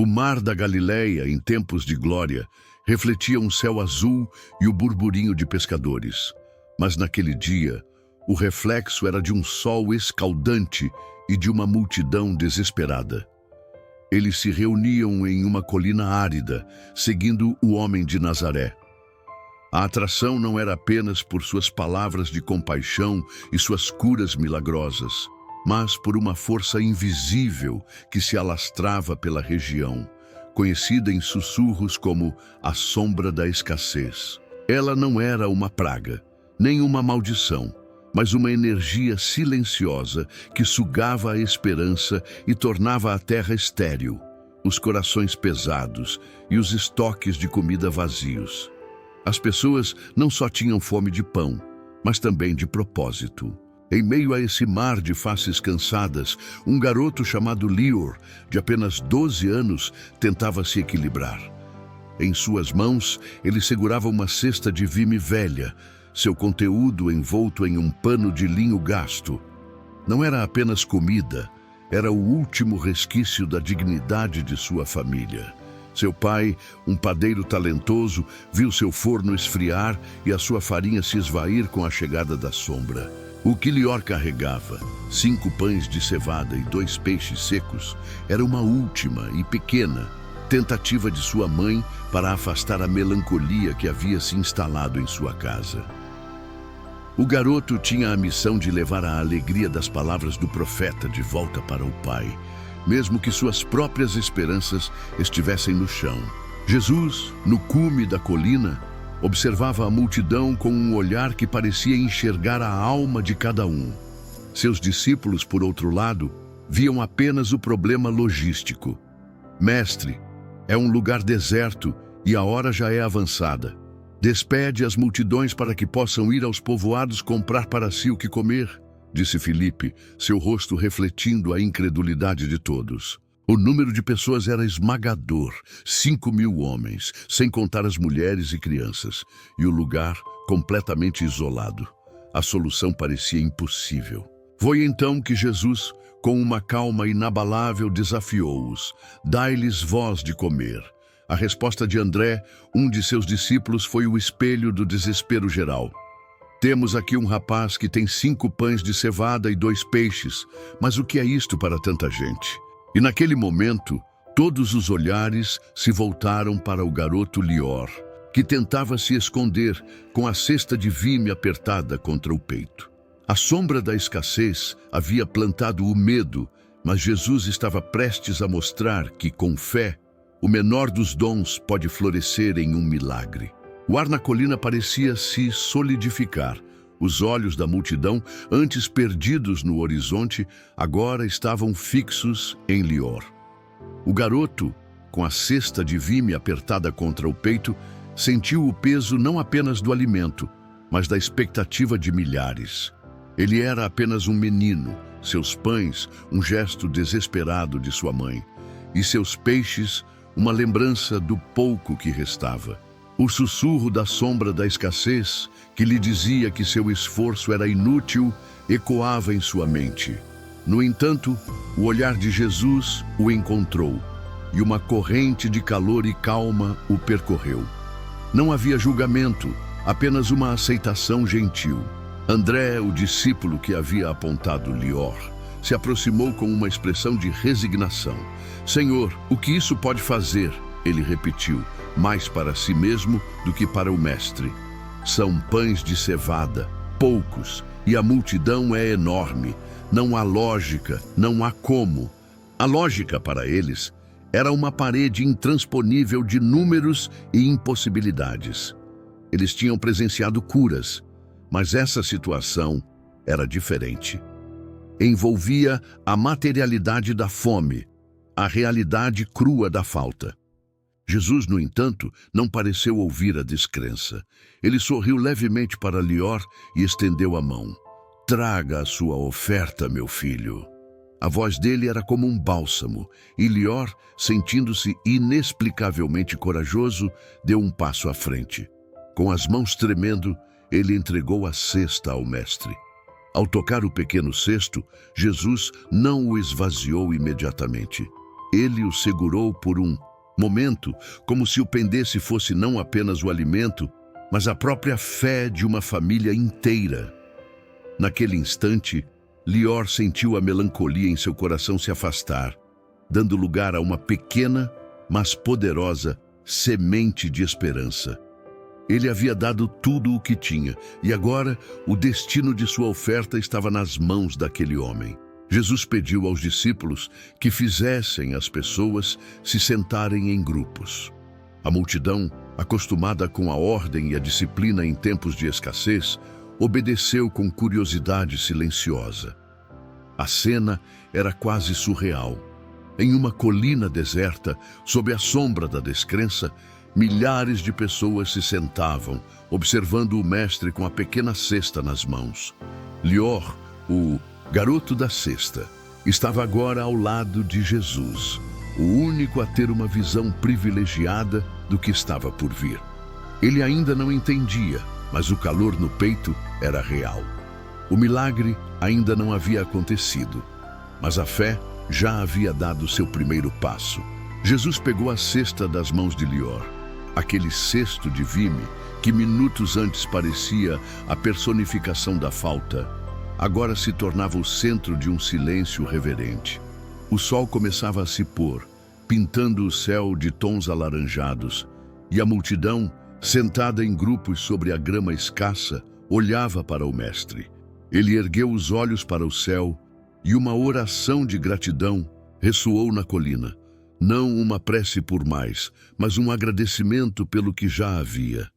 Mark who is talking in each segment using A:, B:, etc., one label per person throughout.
A: O mar da Galileia, em tempos de glória, refletia um céu azul e o burburinho de pescadores. Mas naquele dia, o reflexo era de um sol escaldante e de uma multidão desesperada. Eles se reuniam em uma colina árida, seguindo o homem de Nazaré. A atração não era apenas por suas palavras de compaixão e suas curas milagrosas, mas por uma força invisível que se alastrava pela região, conhecida em sussurros como a sombra da escassez. Ela não era uma praga, nem uma maldição, mas uma energia silenciosa que sugava a esperança e tornava a terra estéril, os corações pesados e os estoques de comida vazios. As pessoas não só tinham fome de pão, mas também de propósito. Em meio a esse mar de faces cansadas, um garoto chamado Lior, de apenas 12 anos, tentava se equilibrar. Em suas mãos, ele segurava uma cesta de vime velha, seu conteúdo envolto em um pano de linho gasto. Não era apenas comida, era o último resquício da dignidade de sua família. Seu pai, um padeiro talentoso, viu seu forno esfriar e a sua farinha se esvair com a chegada da sombra. O que Lior carregava, 5 pães de cevada e 2 peixes secos, era uma última e pequena tentativa de sua mãe para afastar a melancolia que havia se instalado em sua casa. O garoto tinha a missão de levar a alegria das palavras do profeta de volta para o pai, mesmo que suas próprias esperanças estivessem no chão. Jesus, no cume da colina, observava a multidão com um olhar que parecia enxergar a alma de cada um. Seus discípulos, por outro lado, viam apenas o problema logístico. Mestre, é um lugar deserto e a hora já é avançada. Despede as multidões para que possam ir aos povoados comprar para si o que comer, disse Filipe, seu rosto refletindo a incredulidade de todos. O número de pessoas era esmagador, 5.000 homens, sem contar as mulheres e crianças, e o lugar completamente isolado. A solução parecia impossível. Foi então que Jesus, com uma calma inabalável, desafiou-os: dai-lhes vós de comer. A resposta de André, um de seus discípulos, foi o espelho do desespero geral. Temos aqui um rapaz que tem 5 pães de cevada e 2 peixes, mas o que é isto para tanta gente? E naquele momento, todos os olhares se voltaram para o garoto Lior, que tentava se esconder com a cesta de vime apertada contra o peito. A sombra da escassez havia plantado o medo, mas Jesus estava prestes a mostrar que, com fé, o menor dos dons pode florescer em um milagre. O ar na colina parecia se solidificar. Os olhos da multidão, antes perdidos no horizonte, agora estavam fixos em Lior. O garoto, com a cesta de vime apertada contra o peito, sentiu o peso não apenas do alimento, mas da expectativa de milhares. Ele era apenas um menino, seus pães, um gesto desesperado de sua mãe, e seus peixes, uma lembrança do pouco que restava. O sussurro da sombra da escassez, que lhe dizia que seu esforço era inútil, ecoava em sua mente. No entanto, o olhar de Jesus o encontrou, e uma corrente de calor e calma o percorreu. Não havia julgamento, apenas uma aceitação gentil. André, o discípulo que havia apontado Lior, se aproximou com uma expressão de resignação. Senhor, o que isso pode fazer? Ele repetiu, mais para si mesmo do que para o mestre. São pães de cevada, poucos, e a multidão é enorme. Não há lógica, não há como. A lógica para eles era uma parede intransponível de números e impossibilidades. Eles tinham presenciado curas, mas essa situação era diferente. Envolvia a materialidade da fome, a realidade crua da falta. Jesus, no entanto, não pareceu ouvir a descrença. Ele sorriu levemente para Lior e estendeu a mão. Traga a sua oferta, meu filho. A voz dele era como um bálsamo, e Lior, sentindo-se inexplicavelmente corajoso, deu um passo à frente. Com as mãos tremendo, ele entregou a cesta ao mestre. Ao tocar o pequeno cesto, Jesus não o esvaziou imediatamente. Ele o segurou por um momento, como se o pendesse fosse não apenas o alimento, mas a própria fé de uma família inteira. Naquele instante, Lior sentiu a melancolia em seu coração se afastar, dando lugar a uma pequena, mas poderosa semente de esperança. Ele havia dado tudo o que tinha, e agora o destino de sua oferta estava nas mãos daquele homem. Jesus pediu aos discípulos que fizessem as pessoas se sentarem em grupos. A multidão, acostumada com a ordem e a disciplina em tempos de escassez, obedeceu com curiosidade silenciosa. A cena era quase surreal. Em uma colina deserta, sob a sombra da descrença, milhares de pessoas se sentavam, observando o mestre com a pequena cesta nas mãos. Lior, o garoto da cesta, estava agora ao lado de Jesus, o único a ter uma visão privilegiada do que estava por vir. Ele ainda não entendia, mas o calor no peito era real. O milagre ainda não havia acontecido, mas a fé já havia dado seu primeiro passo. Jesus pegou a cesta das mãos de Lior, aquele cesto de vime que minutos antes parecia a personificação da falta, agora se tornava o centro de um silêncio reverente. O sol começava a se pôr, pintando o céu de tons alaranjados, e a multidão, sentada em grupos sobre a grama escassa, olhava para o mestre. Ele ergueu os olhos para o céu, e uma oração de gratidão ressoou na colina. Não uma prece por mais, mas um agradecimento pelo que já havia.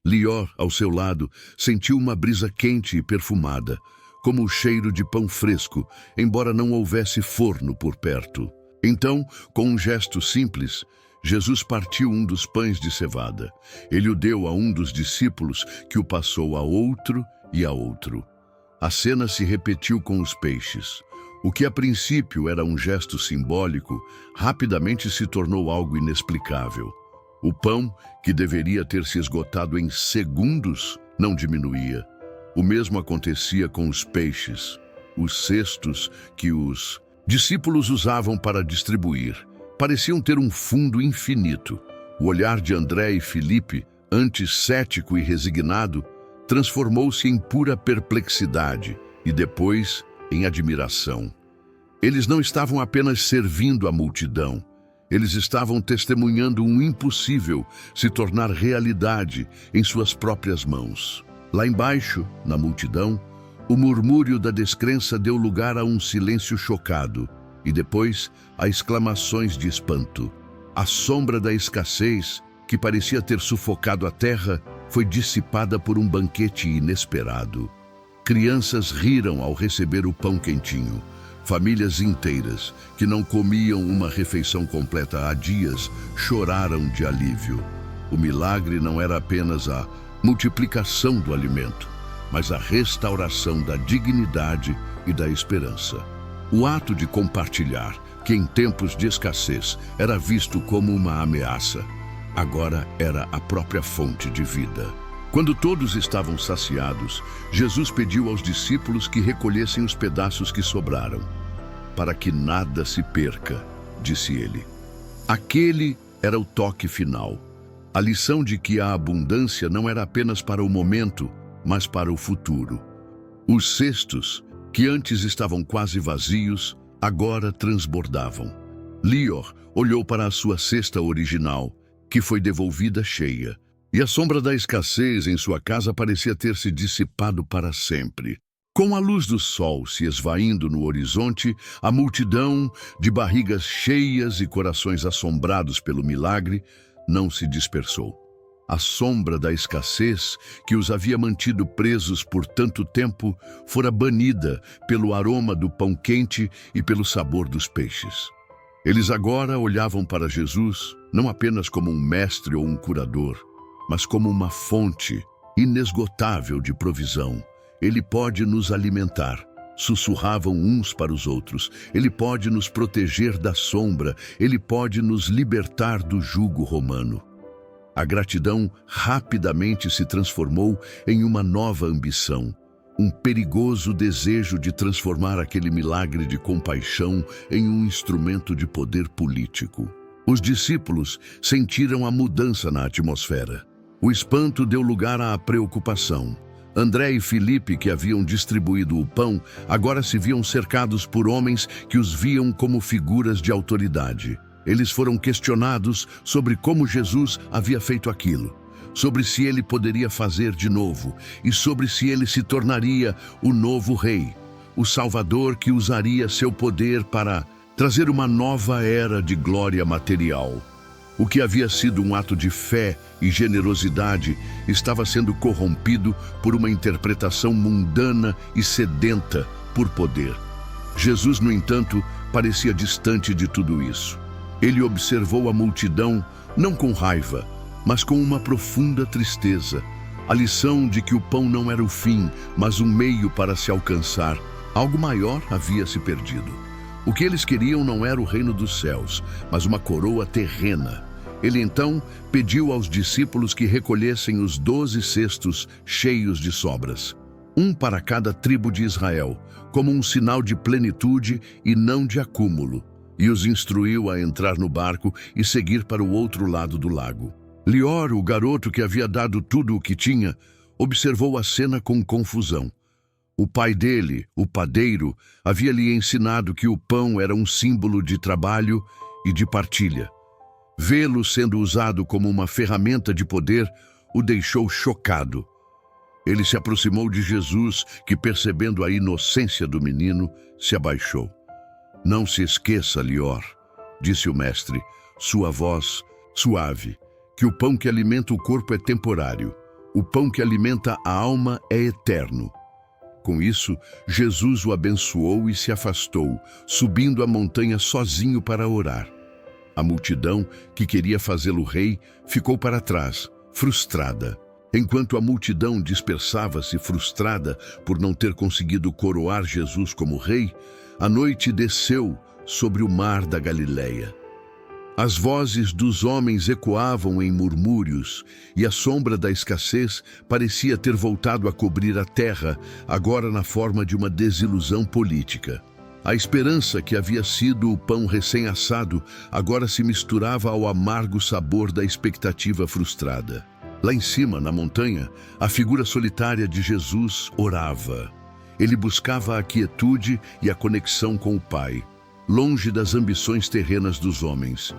A: Lior, ao seu lado, sentiu uma brisa quente e perfumada, como o cheiro de pão fresco, embora não houvesse forno por perto. Então, com um gesto simples, Jesus partiu um dos pães de cevada. Ele o deu a um dos discípulos, que o passou a outro e a outro. A cena se repetiu com os peixes. O que a princípio era um gesto simbólico, rapidamente se tornou algo inexplicável. O pão, que deveria ter se esgotado em segundos, não diminuía. O mesmo acontecia com os peixes, os cestos que os discípulos usavam para distribuir. Pareciam ter um fundo infinito. O olhar de André e Filipe, antes cético e resignado, transformou-se em pura perplexidade e depois em admiração. Eles não estavam apenas servindo a multidão, eles estavam testemunhando um impossível se tornar realidade em suas próprias mãos. Lá embaixo, na multidão, o murmúrio da descrença deu lugar a um silêncio chocado e depois a exclamações de espanto. A sombra da escassez, que parecia ter sufocado a terra, foi dissipada por um banquete inesperado. Crianças riram ao receber o pão quentinho. Famílias inteiras, que não comiam uma refeição completa há dias, choraram de alívio. O milagre não era apenas a multiplicação do alimento, mas a restauração da dignidade e da esperança. O ato de compartilhar, que em tempos de escassez era visto como uma ameaça, agora era a própria fonte de vida. Quando todos estavam saciados, Jesus pediu aos discípulos que recolhessem os pedaços que sobraram. Para que nada se perca, disse ele. Aquele era o toque final. A lição de que a abundância não era apenas para o momento, mas para o futuro. Os cestos, que antes estavam quase vazios, agora transbordavam. Lior olhou para a sua cesta original, que foi devolvida cheia. E a sombra da escassez em sua casa parecia ter se dissipado para sempre. Com a luz do sol se esvaindo no horizonte, a multidão, de barrigas cheias e corações assombrados pelo milagre, não se dispersou. A sombra da escassez, que os havia mantido presos por tanto tempo, fora banida pelo aroma do pão quente e pelo sabor dos peixes. Eles agora olhavam para Jesus, não apenas como um mestre ou um curador, mas como uma fonte inesgotável de provisão. Ele pode nos alimentar, sussurravam uns para os outros. Ele pode nos proteger da sombra, ele pode nos libertar do jugo romano. A gratidão rapidamente se transformou em uma nova ambição. um perigoso desejo de transformar aquele milagre de compaixão em um instrumento de poder político. Os discípulos sentiram a mudança na atmosfera. O espanto deu lugar à preocupação. André e Filipe, que haviam distribuído o pão, agora se viam cercados por homens que os viam como figuras de autoridade. Eles foram questionados sobre como Jesus havia feito aquilo, sobre se ele poderia fazer de novo e sobre se ele se tornaria o novo rei, o Salvador que usaria seu poder para trazer uma nova era de glória material. O que havia sido um ato de fé e generosidade estava sendo corrompido por uma interpretação mundana e sedenta por poder. Jesus, no entanto, parecia distante de tudo isso. Ele observou a multidão não com raiva, mas com uma profunda tristeza. A lição de que o pão não era o fim, mas um meio para se alcançar. Algo maior havia se perdido. O que eles queriam não era o reino dos céus, mas uma coroa terrena. Ele então pediu aos discípulos que recolhessem os 12 cestos cheios de sobras, um para cada tribo de Israel, como um sinal de plenitude e não de acúmulo, e os instruiu a entrar no barco e seguir para o outro lado do lago. Lior, o garoto que havia dado tudo o que tinha, observou a cena com confusão. O pai dele, o padeiro, havia lhe ensinado que o pão era um símbolo de trabalho e de partilha. Vê-lo sendo usado como uma ferramenta de poder o deixou chocado. Ele se aproximou de Jesus, que, percebendo a inocência do menino, se abaixou. "Não se esqueça, Lior", disse o mestre, sua voz suave, "que o pão que alimenta o corpo é temporário, o pão que alimenta a alma é eterno." Com isso, Jesus o abençoou e se afastou, subindo a montanha sozinho para orar. A multidão, que queria fazê-lo rei, ficou para trás, frustrada. Enquanto a multidão dispersava-se frustrada por não ter conseguido coroar Jesus como rei, a noite desceu sobre o mar da Galileia. As vozes dos homens ecoavam em murmúrios, e a sombra da escassez parecia ter voltado a cobrir a terra, agora na forma de uma desilusão política. A esperança que havia sido o pão recém-assado agora se misturava ao amargo sabor da expectativa frustrada. Lá em cima, na montanha, a figura solitária de Jesus orava. Ele buscava a quietude e a conexão com o Pai, longe das ambições terrenas dos homens.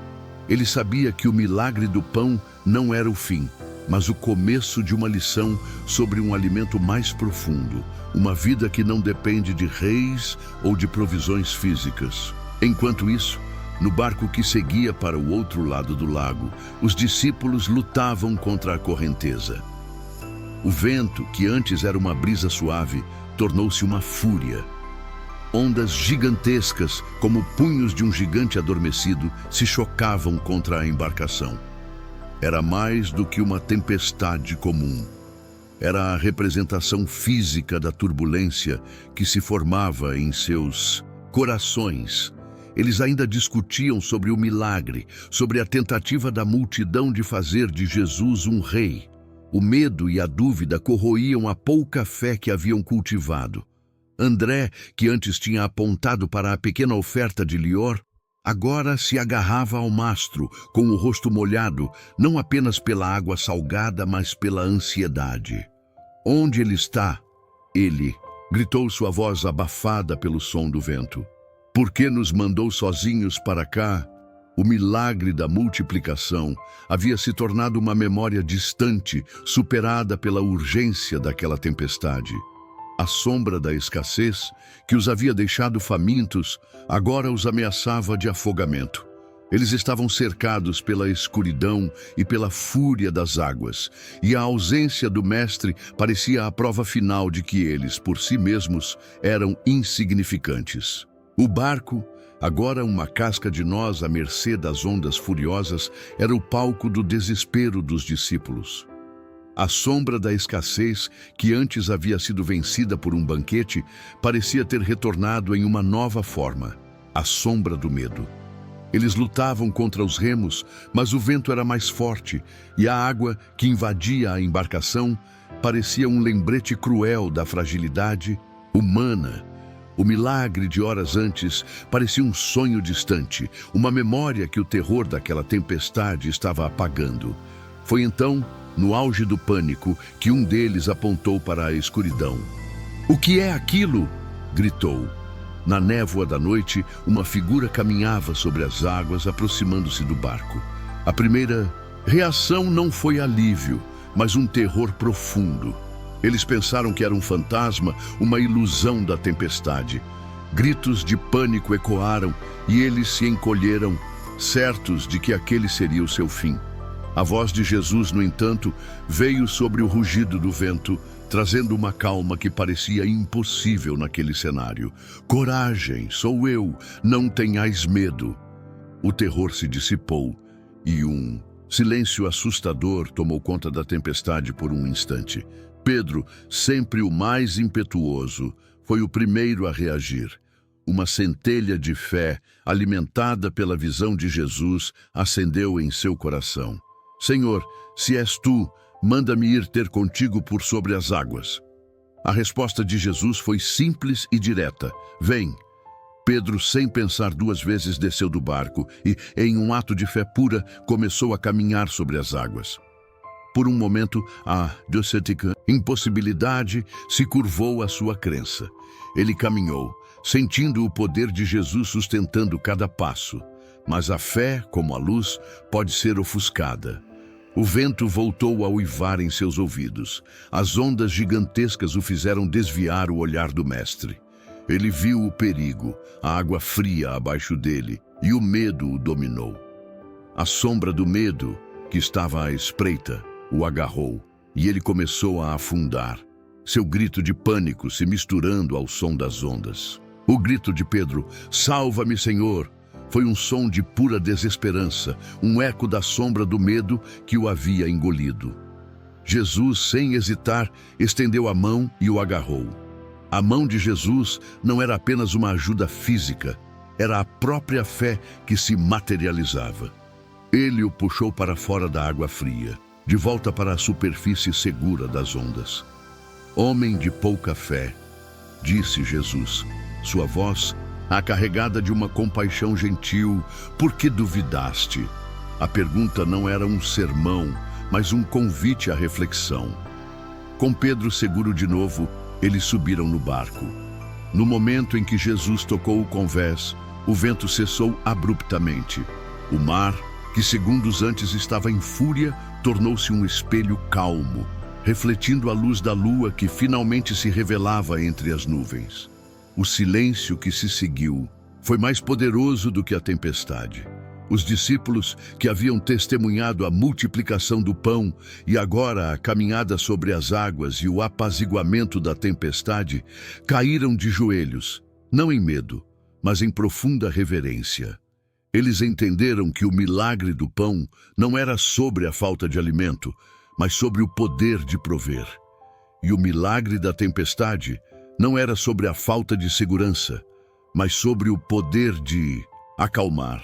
A: Ele sabia que o milagre do pão não era o fim, mas o começo de uma lição sobre um alimento mais profundo, uma vida que não depende de reis ou de provisões físicas. Enquanto isso, no barco que seguia para o outro lado do lago, os discípulos lutavam contra a correnteza. O vento, que antes era uma brisa suave, tornou-se uma fúria. Ondas gigantescas, como punhos de um gigante adormecido, se chocavam contra a embarcação. Era mais do que uma tempestade comum. Era a representação física da turbulência que se formava em seus corações. Eles ainda discutiam sobre o milagre, sobre a tentativa da multidão de fazer de Jesus um rei. O medo e a dúvida corroíam a pouca fé que haviam cultivado. André, que antes tinha apontado para a pequena oferta de Lior, agora se agarrava ao mastro, com o rosto molhado, não apenas pela água salgada, mas pela ansiedade. "Onde ele está?" "Ele", gritou sua voz abafada pelo som do vento. "Por que nos mandou sozinhos para cá?" O milagre da multiplicação havia se tornado uma memória distante, superada pela urgência daquela tempestade. A sombra da escassez, que os havia deixado famintos, agora os ameaçava de afogamento. Eles estavam cercados pela escuridão e pela fúria das águas, e a ausência do Mestre parecia a prova final de que eles, por si mesmos, eram insignificantes. O barco, agora uma casca de nós à mercê das ondas furiosas, era o palco do desespero dos discípulos. A sombra da escassez, que antes havia sido vencida por um banquete, parecia ter retornado em uma nova forma, a sombra do medo. Eles lutavam contra os remos, mas o vento era mais forte, e a água, que invadia a embarcação, parecia um lembrete cruel da fragilidade humana. O milagre de horas antes parecia um sonho distante, uma memória que o terror daquela tempestade estava apagando. Foi então, no auge do pânico, que um deles apontou para a escuridão. "O que é aquilo?" gritou. Na névoa da noite, uma figura caminhava sobre as águas, aproximando-se do barco. A primeira reação não foi alívio, mas um terror profundo. Eles pensaram que era um fantasma, uma ilusão da tempestade. Gritos de pânico ecoaram e eles se encolheram, certos de que aquele seria o seu fim. A voz de Jesus, no entanto, veio sobre o rugido do vento, trazendo uma calma que parecia impossível naquele cenário. "Coragem, sou eu, não tenhais medo." O terror se dissipou e um silêncio assustador tomou conta da tempestade por um instante. Pedro, sempre o mais impetuoso, foi o primeiro a reagir. Uma centelha de fé, alimentada pela visão de Jesus, acendeu em seu coração. "Senhor, se és tu, manda-me ir ter contigo por sobre as águas." A resposta de Jesus foi simples e direta: "Vem." Pedro, sem pensar duas vezes, desceu do barco e, em um ato de fé pura, começou a caminhar sobre as águas. Por um momento, a docética impossibilidade se curvou à sua crença. Ele caminhou, sentindo o poder de Jesus sustentando cada passo. Mas a fé, como a luz, pode ser ofuscada. O vento voltou a uivar em seus ouvidos. As ondas gigantescas o fizeram desviar o olhar do mestre. Ele viu o perigo, a água fria abaixo dele, e o medo o dominou. A sombra do medo, que estava à espreita, o agarrou, e ele começou a afundar, seu grito de pânico se misturando ao som das ondas. O grito de Pedro, "Salva-me, Senhor!" foi um som de pura desesperança, um eco da sombra do medo que o havia engolido. Jesus, sem hesitar, estendeu a mão e o agarrou. A mão de Jesus não era apenas uma ajuda física, era a própria fé que se materializava. Ele o puxou para fora da água fria, de volta para a superfície segura das ondas. "Homem de pouca fé", disse Jesus, sua voz carregada de uma compaixão gentil, "por que duvidaste?" A pergunta não era um sermão, mas um convite à reflexão. Com Pedro seguro de novo, eles subiram no barco. No momento em que Jesus tocou o convés, o vento cessou abruptamente. O mar, que segundos antes estava em fúria, tornou-se um espelho calmo, refletindo a luz da lua que finalmente se revelava entre as nuvens. O silêncio que se seguiu foi mais poderoso do que a tempestade. Os discípulos, que haviam testemunhado a multiplicação do pão e agora a caminhada sobre as águas e o apaziguamento da tempestade, caíram de joelhos, não em medo, mas em profunda reverência. Eles entenderam que o milagre do pão não era sobre a falta de alimento, mas sobre o poder de prover. E o milagre da tempestade não era sobre a falta de segurança, mas sobre o poder de acalmar.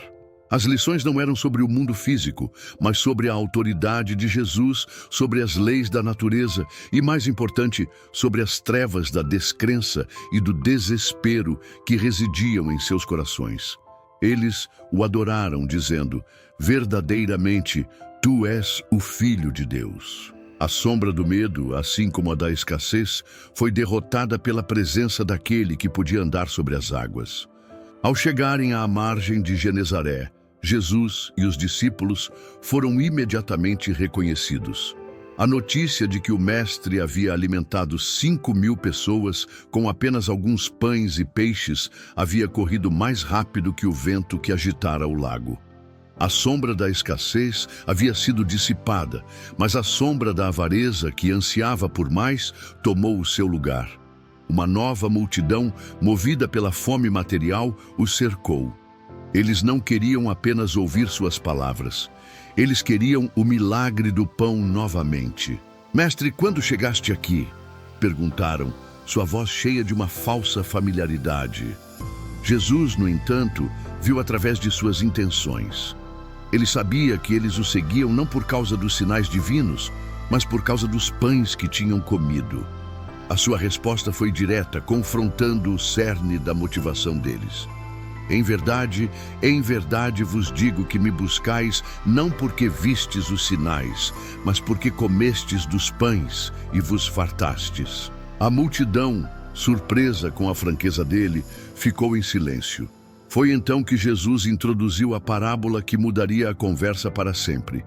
A: As lições não eram sobre o mundo físico, mas sobre a autoridade de Jesus, sobre as leis da natureza e, mais importante, sobre as trevas da descrença e do desespero que residiam em seus corações. Eles o adoraram, dizendo: "Verdadeiramente, tu és o Filho de Deus." A sombra do medo, assim como a da escassez, foi derrotada pela presença daquele que podia andar sobre as águas. Ao chegarem à margem de Genezaré, Jesus e os discípulos foram imediatamente reconhecidos. A notícia de que o Mestre havia alimentado 5.000 pessoas com apenas alguns pães e peixes havia corrido mais rápido que o vento que agitara o lago. A sombra da escassez havia sido dissipada, mas a sombra da avareza, que ansiava por mais, tomou o seu lugar. Uma nova multidão, movida pela fome material, os cercou. Eles não queriam apenas ouvir suas palavras. Eles queriam o milagre do pão novamente. "Mestre, quando chegaste aqui?" perguntaram, sua voz cheia de uma falsa familiaridade. Jesus, no entanto, viu através de suas intenções. Ele sabia que eles o seguiam não por causa dos sinais divinos, mas por causa dos pães que tinham comido. A sua resposta foi direta, confrontando o cerne da motivação deles. Em verdade vos digo que me buscais não porque vistes os sinais, mas porque comestes dos pães e vos fartastes. A multidão, surpresa com a franqueza dele, ficou em silêncio. Foi então que Jesus introduziu a parábola que mudaria a conversa para sempre.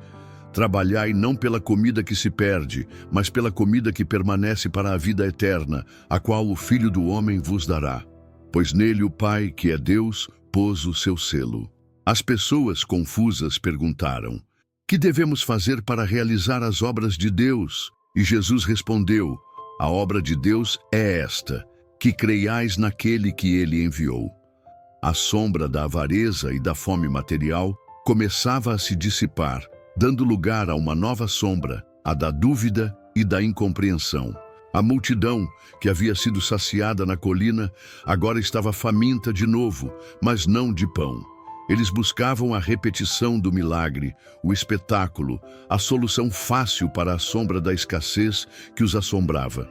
A: Trabalhai não pela comida que se perde, mas pela comida que permanece para a vida eterna, a qual o Filho do Homem vos dará. Pois nele o Pai, que é Deus, pôs o seu selo. As pessoas confusas perguntaram: que devemos fazer para realizar as obras de Deus? E Jesus respondeu: a obra de Deus é esta, que creiais naquele que ele enviou. A sombra da avareza e da fome material começava a se dissipar, dando lugar a uma nova sombra, a da dúvida e da incompreensão. A multidão, que havia sido saciada na colina, agora estava faminta de novo, mas não de pão. Eles buscavam a repetição do milagre, o espetáculo, a solução fácil para a sombra da escassez que os assombrava.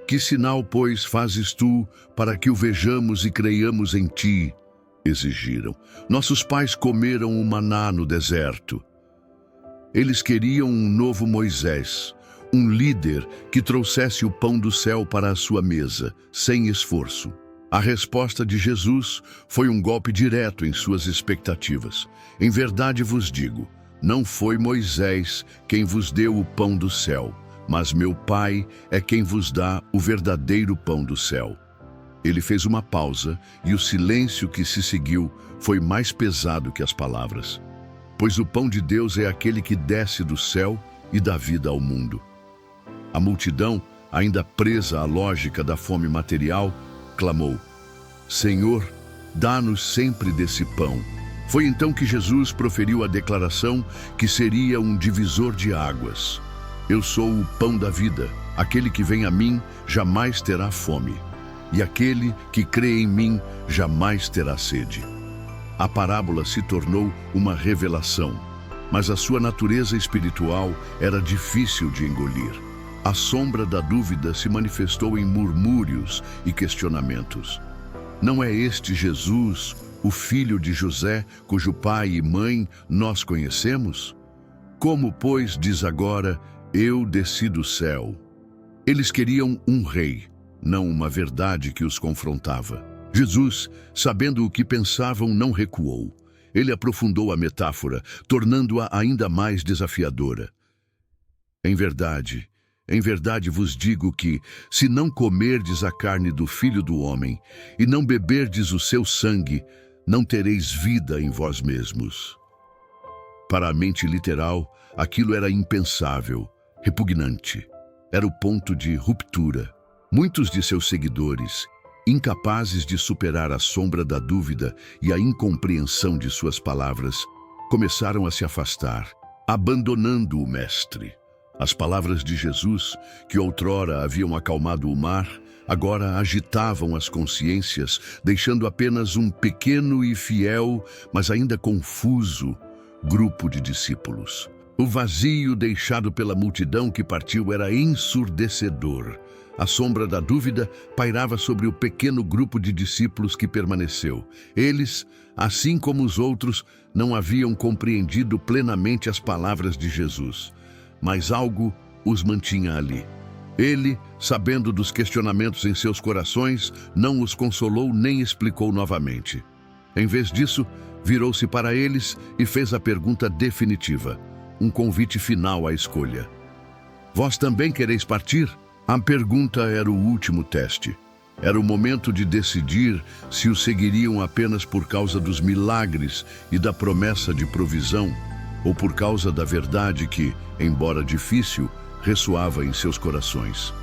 A: Que sinal, pois, fazes tu para que o vejamos e creiamos em ti? Exigiram. Nossos pais comeram o maná no deserto. Eles queriam um novo Moisés, um líder que trouxesse o pão do céu para a sua mesa, sem esforço. A resposta de Jesus foi um golpe direto em suas expectativas. Em verdade vos digo, não foi Moisés quem vos deu o pão do céu, mas meu Pai é quem vos dá o verdadeiro pão do céu. Ele fez uma pausa e o silêncio que se seguiu foi mais pesado que as palavras. Pois o pão de Deus é aquele que desce do céu e dá vida ao mundo. A multidão, ainda presa à lógica da fome material, clamou: Senhor, dá-nos sempre desse pão. Foi então que Jesus proferiu a declaração que seria um divisor de águas. Eu sou o pão da vida. Aquele que vem a mim jamais terá fome, e aquele que crê em mim jamais terá sede. A parábola se tornou uma revelação, mas a sua natureza espiritual era difícil de engolir. A sombra da dúvida se manifestou em murmúrios e questionamentos. Não é este Jesus, o filho de José, cujo pai e mãe nós conhecemos? Como, pois, diz agora, eu desci do céu? Eles queriam um rei, não uma verdade que os confrontava. Jesus, sabendo o que pensavam, não recuou. Ele aprofundou a metáfora, tornando-a ainda mais desafiadora. Em verdade vos digo que, se não comerdes a carne do Filho do Homem e não beberdes o seu sangue, não tereis vida em vós mesmos. Para a mente literal, aquilo era impensável, repugnante. Era o ponto de ruptura. Muitos de seus seguidores, incapazes de superar a sombra da dúvida e a incompreensão de suas palavras, começaram a se afastar, abandonando o Mestre. As palavras de Jesus, que outrora haviam acalmado o mar, agora agitavam as consciências, deixando apenas um pequeno e fiel, mas ainda confuso, grupo de discípulos. O vazio deixado pela multidão que partiu era ensurdecedor. A sombra da dúvida pairava sobre o pequeno grupo de discípulos que permaneceu. Eles, assim como os outros, não haviam compreendido plenamente as palavras de Jesus, mas algo os mantinha ali. Ele, sabendo dos questionamentos em seus corações, não os consolou nem explicou novamente. Em vez disso, virou-se para eles e fez a pergunta definitiva, um convite final à escolha. Vós também quereis partir? A pergunta era o último teste. Era o momento de decidir se o seguiriam apenas por causa dos milagres e da promessa de provisão, ou por causa da verdade que, embora difícil, ressoava em seus corações.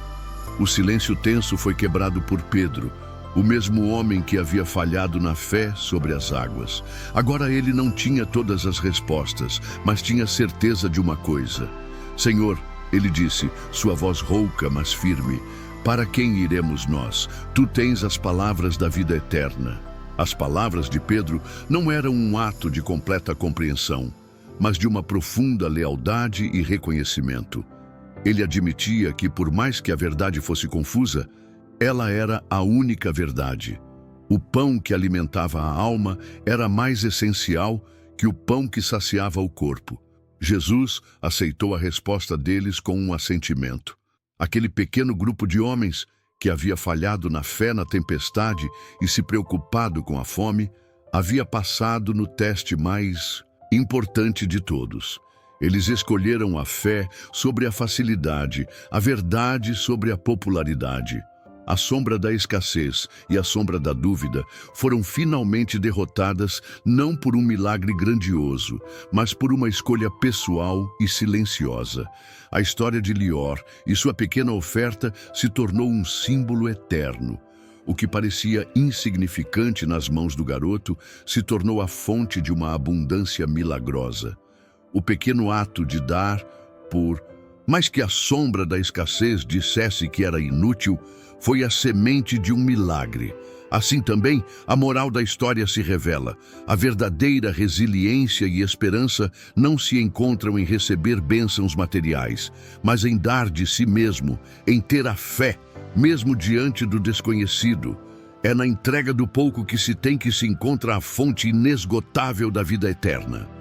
A: O silêncio tenso foi quebrado por Pedro, o mesmo homem que havia falhado na fé sobre as águas. Agora ele não tinha todas as respostas, mas tinha certeza de uma coisa. Senhor, ele disse, sua voz rouca, mas firme, para quem iremos nós? Tu tens as palavras da vida eterna. As palavras de Pedro não eram um ato de completa compreensão, mas de uma profunda lealdade e reconhecimento. Ele admitia que, por mais que a verdade fosse confusa, ela era a única verdade. O pão que alimentava a alma era mais essencial que o pão que saciava o corpo. Jesus aceitou a resposta deles com um assentimento. Aquele pequeno grupo de homens que havia falhado na fé na tempestade e se preocupado com a fome, havia passado no teste mais importante de todos. Eles escolheram a fé sobre a facilidade, a verdade sobre a popularidade. A sombra da escassez e a sombra da dúvida foram finalmente derrotadas não por um milagre grandioso, mas por uma escolha pessoal e silenciosa. A história de Lior e sua pequena oferta se tornou um símbolo eterno. O que parecia insignificante nas mãos do garoto se tornou a fonte de uma abundância milagrosa. O pequeno ato de dar mais que a sombra da escassez dissesse que era inútil, foi a semente de um milagre. Assim também, a moral da história se revela. A verdadeira resiliência e esperança não se encontram em receber bênçãos materiais, mas em dar de si mesmo, em ter a fé, mesmo diante do desconhecido. É na entrega do pouco que se tem que se encontra a fonte inesgotável da vida eterna.